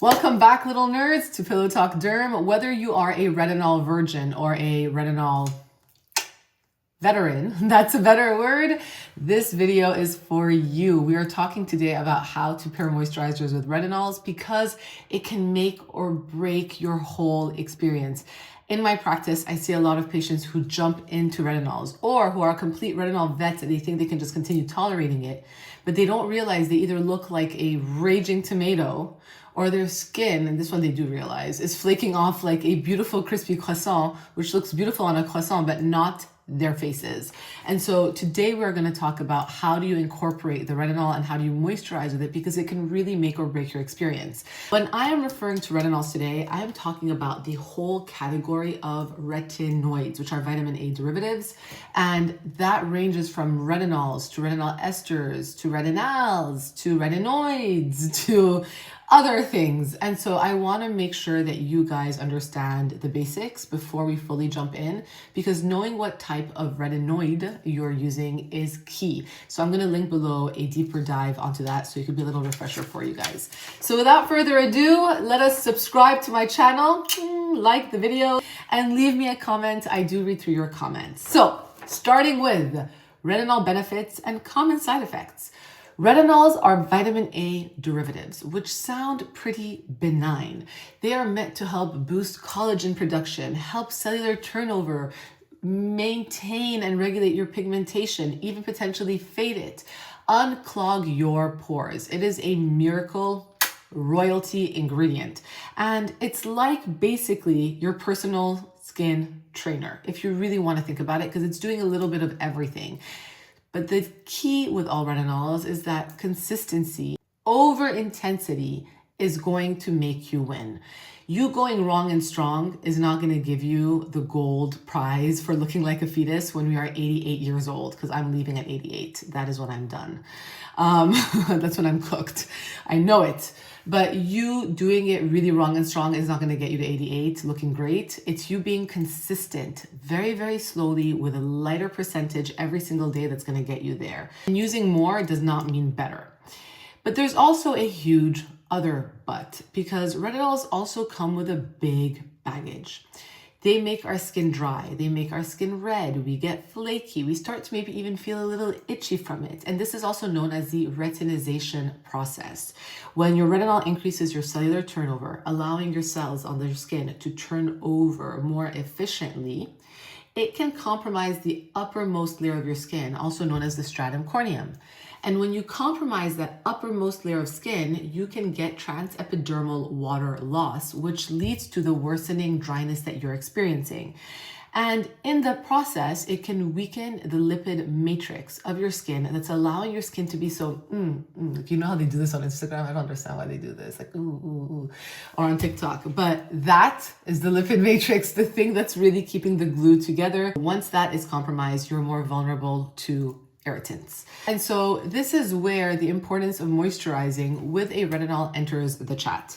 Welcome back, little nerds, to Pillow Talk Derm. Whether you are a retinol virgin or a retinol veteran, that's a better word, this video is for you. We are talking today about how to pair moisturizers with retinols because it can make or break your whole experience. In my practice, I see a lot of patients who jump into retinols or who are complete retinol vets and they think they can just continue tolerating it, but they don't realize they either look like a raging tomato or their skin, and this one they do realize, is flaking off like a beautiful crispy croissant, which looks beautiful on a croissant, but not their faces. And so today we're going to talk about how do you incorporate the retinol and how do you moisturize with it, because it can really make or break your experience. When I am referring to retinols today, I am talking about the whole category of retinoids, which are vitamin A derivatives. And that ranges from retinols to retinol esters to retinols to retinoids to other things. And so I want to make sure that you guys understand the basics before we fully jump in, because knowing what type of retinoid you're using is key. So I'm going to link below a deeper dive onto that so it could be a little refresher for you guys. So without further ado, let us subscribe to my channel, like the video, and leave me a comment. I do read through your comments. So starting with retinol benefits and common side effects. Retinols are vitamin A derivatives, which sound pretty benign. They are meant to help boost collagen production, help cellular turnover, maintain and regulate your pigmentation, even potentially fade it, unclog your pores. It is a miracle royalty ingredient. And it's like basically your personal skin trainer, if you really want to think about it, because it's doing a little bit of everything. But the key with all retinols is that consistency over intensity is going to make you win. You going wrong and strong is not going to give you the gold prize for looking like a fetus when we are 88 years old, because I'm leaving at 88. That is when I'm done. That's when I'm cooked. I know it. But you doing it really wrong and strong is not going to get you to 88 looking great. It's you being consistent very, very slowly with a lighter percentage every single day that's going to get you there. And using more does not mean better. But there's also a huge other but, because retinols also come with a big baggage. They make our skin dry, they make our skin red, we get flaky, we start to maybe even feel a little itchy from it. And this is also known as the retinization process. When your retinol increases your cellular turnover, allowing your cells on your skin to turn over more efficiently, it can compromise the uppermost layer of your skin, also known as the stratum corneum. And when you compromise that uppermost layer of skin, you can get transepidermal water loss, which leads to the worsening dryness that you're experiencing. And in the process, it can weaken the lipid matrix of your skin that's allowing your skin to be so, you know how they do this on Instagram? I don't understand why they do this, like, or on TikTok. But that is the lipid matrix, the thing that's really keeping the glue together. Once that is compromised, you're more vulnerable to irritants. And so this is where the importance of moisturizing with a retinol enters the chat.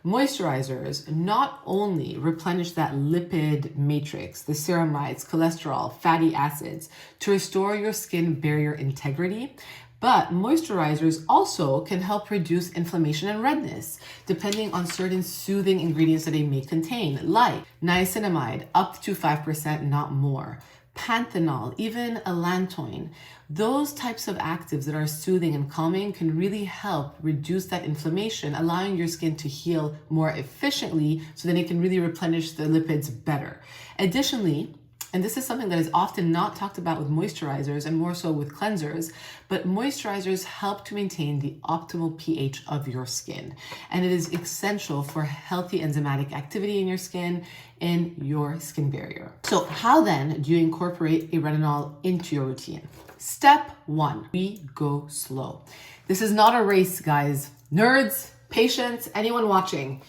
Moisturizers not only replenish that lipid matrix, the ceramides, cholesterol, fatty acids, to restore your skin barrier integrity, but moisturizers also can help reduce inflammation and redness, depending on certain soothing ingredients that they may contain, like niacinamide, up to 5%, not more, panthenol, even allantoin. Those types of actives that are soothing and calming can really help reduce that inflammation, allowing your skin to heal more efficiently so that it can really replenish the lipids better. Additionally, and this is something that is often not talked about with moisturizers and more so with cleansers, but moisturizers help to maintain the optimal pH of your skin. And it is essential for healthy enzymatic activity in your skin, in your skin barrier. So how then do you incorporate a retinol into your routine? Step 1, we go slow. This is not a race, guys. Nerds, patients, anyone watching.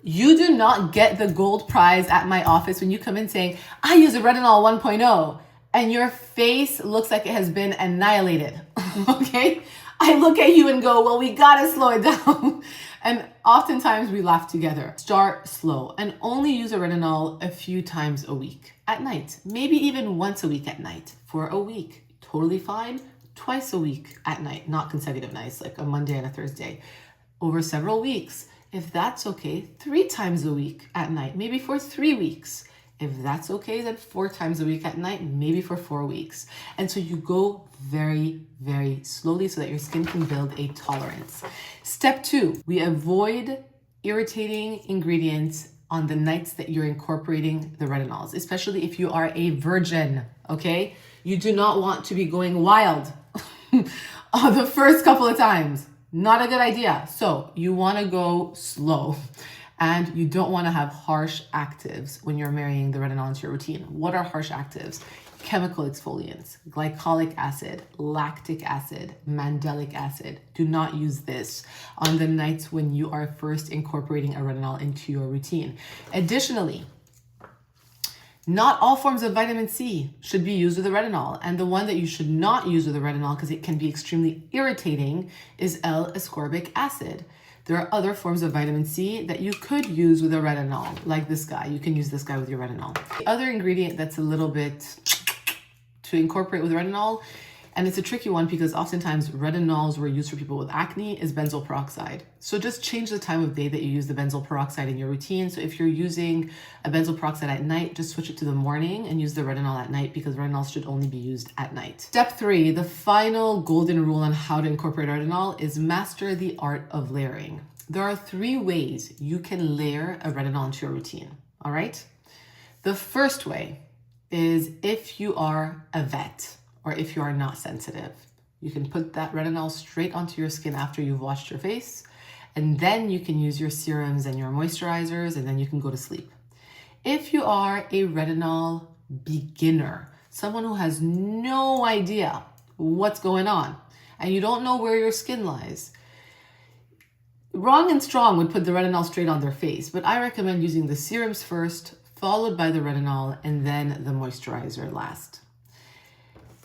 You do not get the gold prize at my office when you come in saying, I use a Retinol 1.0, and your face looks like it has been annihilated, okay? I look at you and go, well, we gotta slow it down. And oftentimes we laugh together. Start slow and only use a retinol a few times a week at night, maybe even once a week at night for a week. Totally fine. Twice a week at night, not consecutive nights, like a Monday and a Thursday. Over several weeks, If that's okay, 3 times a week at night, maybe for 3 weeks. If that's okay, then 4 times a week at night, maybe for 4 weeks. And so you go very, very slowly so that your skin can build a tolerance. Step 2, we avoid irritating ingredients on the nights that you're incorporating the retinols, especially if you are a virgin, okay? You do not want to be going wild on the first couple of times. Not a good idea. So you want to go slow, and you don't want to have harsh actives when you're marrying the retinol into your routine. What are harsh actives? Chemical exfoliants, glycolic acid, lactic acid, mandelic acid. Do not use this on the nights when you are first incorporating a retinol into your routine. Additionally, not all forms of vitamin C should be used with a retinol. And the one that you should not use with a retinol, because it can be extremely irritating, is L-ascorbic acid. There are other forms of vitamin C that you could use with a retinol, like this guy. You can use this guy with your retinol. The other ingredient that's a little bit to incorporate with retinol, and it's a tricky one because oftentimes retinols were used for people with acne, is benzoyl peroxide. So just change the time of day that you use the benzoyl peroxide in your routine. So if you're using a benzoyl peroxide at night, just switch it to the morning and use the retinol at night, because retinols should only be used at night. Step 3, the final golden rule on how to incorporate retinol is master the art of layering. There are 3 ways you can layer a retinol into your routine, all right? The first way is if you are a vet, or if you are not sensitive. You can put that retinol straight onto your skin after you've washed your face, and then you can use your serums and your moisturizers, and then you can go to sleep. If you are a retinol beginner, someone who has no idea what's going on, and you don't know where your skin lies, Wrong and Strong would put the retinol straight on their face, but I recommend using the serums first, followed by the retinol, and then the moisturizer last.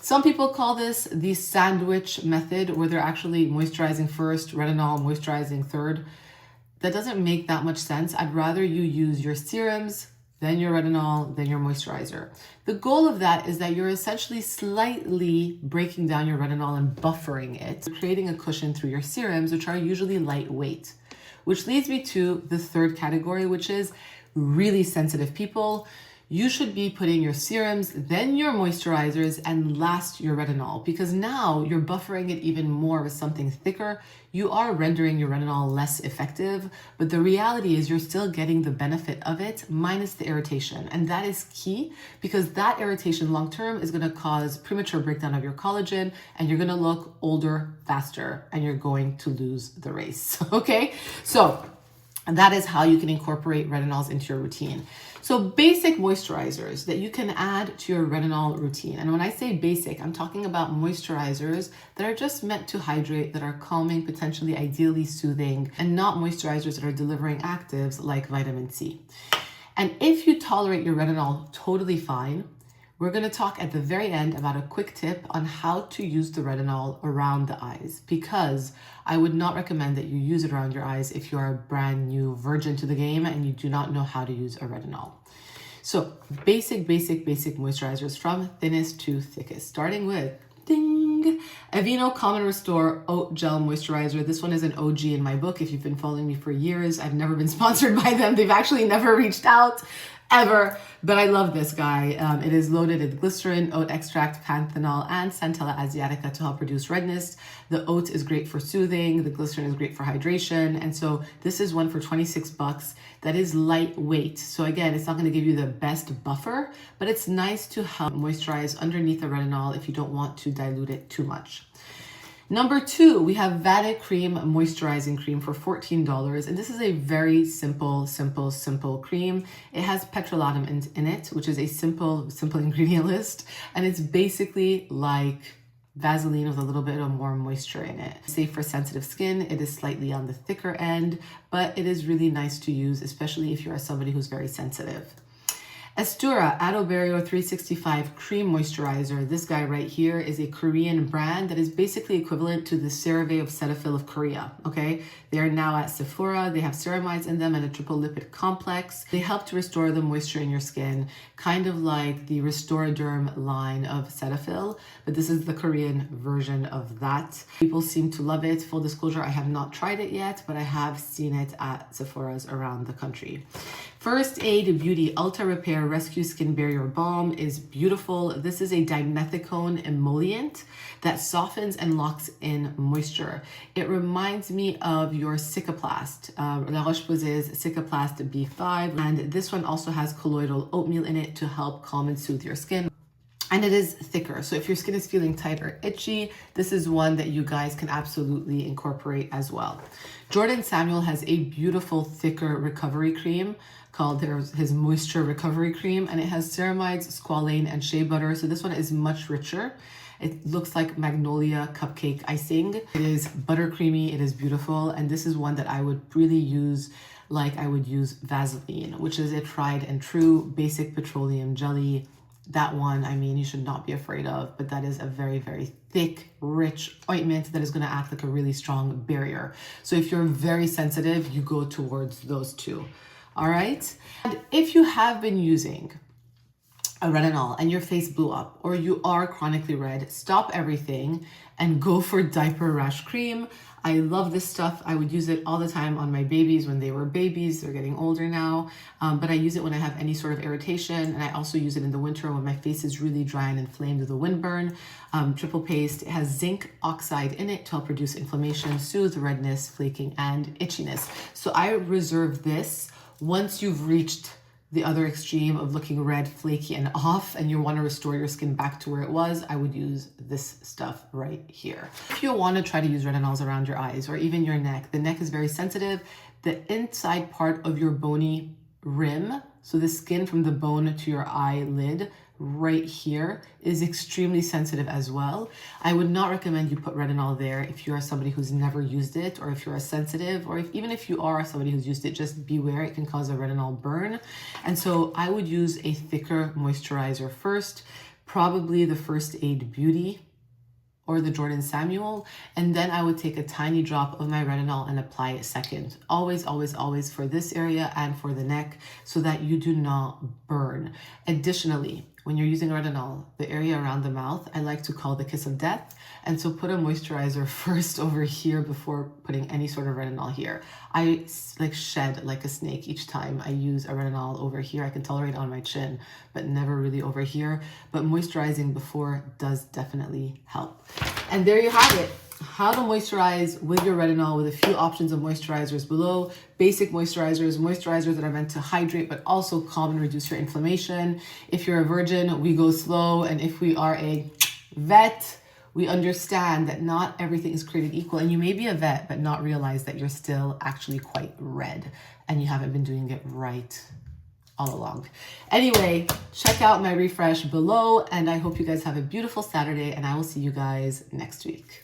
Some people call this the sandwich method, where they're actually moisturizing first, retinol, moisturizing third. That doesn't make that much sense. I'd rather you use your serums, then your retinol, then your moisturizer. The goal of that is that you're essentially slightly breaking down your retinol and buffering it, creating a cushion through your serums, which are usually lightweight. Which leads me to the third category, which is really sensitive people. You should be putting your serums, then your moisturizers, and last your retinol, because now you're buffering it even more with something thicker. You are rendering your retinol less effective, but the reality is you're still getting the benefit of it minus the irritation. And that is key, because that irritation long-term is gonna cause premature breakdown of your collagen, and you're gonna look older faster, and you're going to lose the race, okay? So that is how you can incorporate retinols into your routine. So basic moisturizers that you can add to your retinol routine. And when I say basic, I'm talking about moisturizers that are just meant to hydrate, that are calming, potentially ideally soothing, and not moisturizers that are delivering actives like vitamin C. And if you tolerate your retinol totally fine, we're going to talk at the very end about a quick tip on how to use the retinol around the eyes, because I would not recommend that you use it around your eyes if you are a brand new virgin to the game and you do not know how to use a retinol. So basic moisturizers from thinnest to thickest, starting with Aveeno Common Restore Oat Gel Moisturizer. This one is an OG in my book. If you've been following me for years, I've never been sponsored by them. They've actually never reached out ever, but I love this guy. It is loaded with glycerin, oat extract, panthenol, and Centella asiatica to help reduce redness. The oat is great for soothing. The glycerin is great for hydration. And so this is one for $26 that is lightweight. So again, it's not going to give you the best buffer, but it's nice to help moisturize underneath the retinol if you don't want to dilute it too much. Number 2, we have Vada Cream Moisturizing Cream for $14. And this is a very simple cream. It has petrolatum in it, which is a simple ingredient list. And it's basically like Vaseline with a little bit of more moisture in it. Safe for sensitive skin. It is slightly on the thicker end, but it is really nice to use, especially if you are somebody who's very sensitive. Estura Aloe Barrier 365 Cream Moisturizer. This guy right here is a Korean brand that is basically equivalent to the CeraVe of Cetaphil of Korea, okay? They are now at Sephora. They have ceramides in them and a triple lipid complex. They help to restore the moisture in your skin, kind of like the Derm line of Cetaphil, but this is the Korean version of that. People seem to love it. Full disclosure, I have not tried it yet, but I have seen it at Sephora's around the country. First Aid Beauty Ultra Repair Rescue Skin Barrier Balm is beautiful. This is a dimethicone emollient that softens and locks in moisture. It reminds me of your Cicaplast, La Roche-Posay's Cicaplast B5, and this one also has colloidal oatmeal in it to help calm and soothe your skin. And it is thicker. So if your skin is feeling tight or itchy, this is one that you guys can absolutely incorporate as well. Jordan Samuel has a beautiful thicker recovery cream called his Moisture Recovery Cream, and it has ceramides, squalane, and shea butter. So this one is much richer. It looks like magnolia cupcake icing. It is buttercreamy, it is beautiful, and this is one that I would really use like I would use Vaseline, which is a tried and true basic petroleum jelly. That one, I mean, you should not be afraid of, but that is a very, very thick, rich ointment that is going to act like a really strong barrier. So if you're very sensitive, you go towards those two. All right. And if you have been using a retinol and your face blew up, or you are chronically red, stop everything and go for diaper rash cream. I love this stuff. I would use it all the time on my babies when they were babies. They're getting older now, but I use it when I have any sort of irritation, and I also use it in the winter when my face is really dry and inflamed with a windburn. Triple paste. It has zinc oxide in it to help reduce inflammation, soothe redness, flaking, and itchiness. So I reserve this once you've reached the other extreme of looking red, flaky, and off, and you want to restore your skin back to where it was. I would use this stuff right here. If you want to try to use retinols around your eyes or even your neck, the neck is very sensitive. The inside part of your bony rim, so the skin from the bone to your eyelid right here, is extremely sensitive as well. I would not recommend you put retinol there if you are somebody who's never used it, or if you're sensitive, or even if you are somebody who's used it, just beware, it can cause a retinol burn. And so I would use a thicker moisturizer first, probably the First Aid Beauty or the Jordan Samuel, and then I would take a tiny drop of my retinol and apply it second. Always, always, always for this area and for the neck, so that you do not burn. Additionally, when you're using retinol, the area around the mouth, I like to call the kiss of death. And so put a moisturizer first over here before putting any sort of retinol here. I like shed like a snake each time I use a retinol over here. I can tolerate it on my chin, but never really over here. But moisturizing before does definitely help. And there you have it. How to moisturize with your retinol, with a few options of moisturizers below. Basic moisturizers, moisturizers that are meant to hydrate but also calm and reduce your inflammation. If you're a virgin, we go slow. And if we are a vet, we understand that not everything is created equal. And you may be a vet but not realize that you're still actually quite red and you haven't been doing it right all along. Anyway, check out my refresh below, and I hope you guys have a beautiful Saturday, and I will see you guys next week.